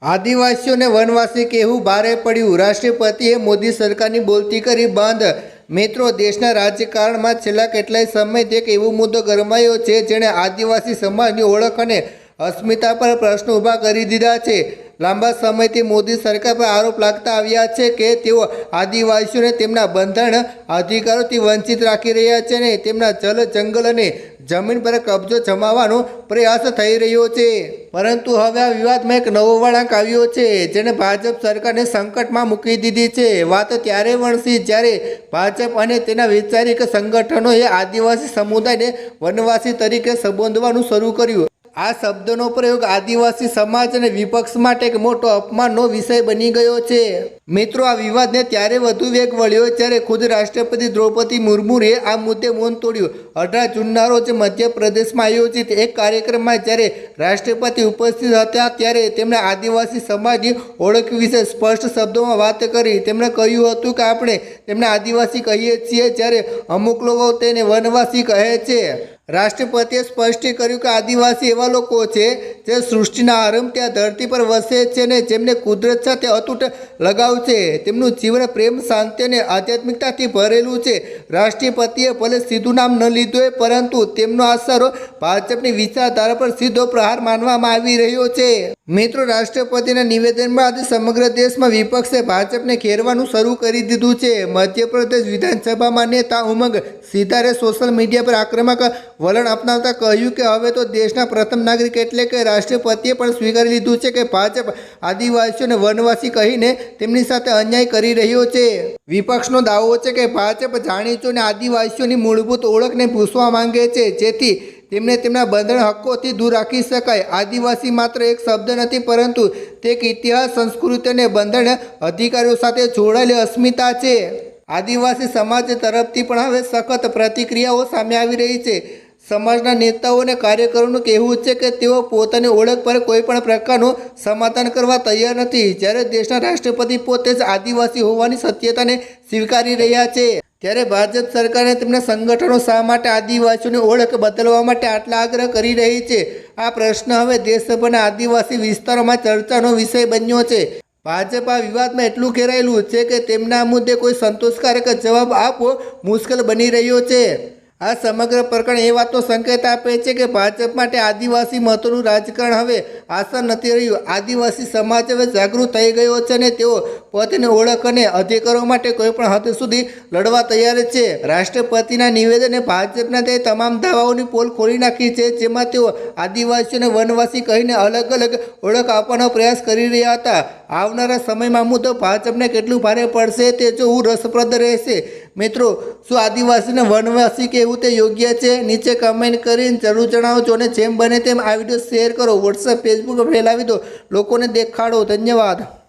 આદિવાસીઓને વનવાસી કહેવું ભારે પડ્યું। રાષ્ટ્રપતિએ મોદી સરકારની બોલતી કરી બંધ। મિત્રો, દેશના રાજકારણમાં છેલ્લા કેટલાય સમયથી એક એવો મુદ્દો ગરમાયો છે જેણે આદિવાસી સમાજની ઓળખ અને અસ્મિતા પર પ્રશ્નો ઊભા કરી દીધા છે। લાંબા સમયથી મોદી સરકાર પર આરોપ લાગતા આવ્યા છે કે તેઓ આદિવાસીઓને તેમના બંધારણ અધિકારોથી વંચિત રાખી રહ્યા છે અને તેમના જલ, જંગલ અને જમીન પર કબજો જમાવવાનો પ્રયાસ થઈ રહ્યો છે। પરંતુ હવે આ વિવાદમાં એક નવો વળાંક આવ્યો છે જેણે ભાજપ સરકારને સંકટમાં મૂકી દીધી છે। વાત ત્યારે વણસી જ્યારે ભાજપ અને તેના વૈચારિક સંગઠનોએ આદિવાસી સમુદાયને વનવાસી તરીકે સંબોધવાનું શરૂ કર્યું। આ શબ્દનો પ્રયોગ આદિવાસી સમાજ અને વિપક્ષ માટે એક મોટો અપમાનનો વિષય બની ગયો છે। મિત્રો, આ વિવાદને ત્યારે વધુ વેગ વળ્યો જ્યારે ખુદ રાષ્ટ્રપતિ દ્રૌપદી મુર્મુએ આ મુદ્દે મૌન તોડ્યું। 18 જૂનના રોજ મધ્યપ્રદેશમાં આયોજિત એક કાર્યક્રમમાં જ્યારે રાષ્ટ્રપતિ ઉપસ્થિત હતા ત્યારે તેમણે આદિવાસી સમાજની ઓળખ વિશે સ્પષ્ટ શબ્દોમાં વાત કરી। તેમણે કહ્યું હતું કે આપણે તેમને આદિવાસી કહીએ છીએ જ્યારે અમુક લોકો તેને વનવાસી કહે છે। રાષ્ટ્રપતિએ સ્પષ્ટ કર્યું કે આદિવાસી એવા લોકો છે જે સૃષ્ટિના આરંભ ત્યાં ધરતી પર વસે છે અને જેમને કુદરત સાથે અતૂટ લગાવ છે। તેમનું જીવન પ્રેમ, શાંતિ અને આધ્યાત્મિકતાથી ભરેલું છે। રાષ્ટ્રપતિએ ભલે સીધું નામ ન લીધું હોય પરંતુ તેમનો આશરો ભાજપની વિચારધારા પર સીધો પ્રહાર માનવામાં આવી રહ્યો છે। મિત્રો, રાષ્ટ્રપતિના નિવેદન બાદ સમગ્ર દેશમાં વિપક્ષે ભાજપને ઘેરવાનું શરૂ કરી દીધું છે। મધ્યપ્રદેશ વિધાનસભામાં નેતા ઉમંગ સિતારે સોશિયલ મીડિયા પર આક્રમક વલણ અપનાવતા કહ્યું કે હવે તો દેશના પ્રથમ નાગરિક એટલે કે રાષ્ટ્રપતિએ પણ સ્વીકારી લીધું છે કે ભાજપ આદિવાસીઓને વનવાસી કહીને તેમની સાથે અન્યાય કરી રહ્યો છે। વિપક્ષનો દાવો છે કે ભાજપ જાણીજોઈને આદિવાસીઓની મૂળભૂત ઓળખને ભૂસવા માંગે છે જેથી તેમને તેમના બંધારણ હક્કોથી દૂર રાખી શકાય। આદિવાસી માત્ર એક શબ્દ નથી પરંતુ તે એક ઇતિહાસ, સંસ્કૃતિ અને બંધારણ અધિકારીઓ સાથે જોડાયેલી અસ્મિતા છે। આદિવાસી સમાજ તરફથી પણ હવે સખત પ્રતિક્રિયાઓ સામે આવી રહી છે। સમાજના નેતાઓ અને કાર્યકરોનું કહેવું છે કે તેઓ પોતાની ઓળખ પર કોઈ પણ પ્રકારનું સમાધાન કરવા તૈયાર નથી જ્યારે દેશના રાષ્ટ્રપતિ પોતે જ આદિવાસી હોવાની સત્યતાને સ્વીકારી રહ્યા છે। ત્યારે ભાજપ સરકારે તેમના સંગઠનો શા માટે આદિવાસીઓની ઓળખ બદલવા માટે આટલા આગ્રહ કરી રહી છે? આ પ્રશ્ન હવે દેશભરના આદિવાસી વિસ્તારોમાં ચર્ચાનો વિષય બન્યો છે। ભાજપ આ વિવાદમાં એટલું ઘેરાયેલું છે કે તેમના મુદ્દે કોઈ સંતોષકારક જવાબ આપવો મુશ્કેલ બની રહ્યો છે। આ સમગ્ર પ્રકરણ એ વાતનો સંકેત આપે છે કે ભાજપ માટે આદિવાસી મતોનું રાજકારણ હવે આસાન નથી રહ્યું। આદિવાસી સમાજ હવે જાગૃત થઈ ગયો છે અને તેઓ પોતાની ઓળખ અને અધિકારો માટે કોઈપણ હદ સુધી લડવા તૈયાર છે। રાષ્ટ્રપતિના નિવેદને ભાજપના તે તમામ દાવાઓની પોલ ખોલી નાખી છે જેમાં તેઓ આદિવાસીઓને વનવાસી કહીને અલગ અલગ ઓળખ આપવાનો પ્રયાસ કરી રહ્યા હતા। આવનારા સમયમાં મુદ્દો ભાજપને કેટલું ભારે પડશે તે જોવું રસપ્રદ રહેશે। મિત્રો, શું આદિવાસીને વનવાસી કહેવું તે યોગ્ય છે? નીચે કમેન્ટ કરીને જરૂર જણાવજો અને જેમ બને તેમ આ વિડીયો શેર કરો, વોટ્સએપ, ફેસબુક પર ફેલાવી દો, લોકોને દેખાડો। ધન્યવાદ।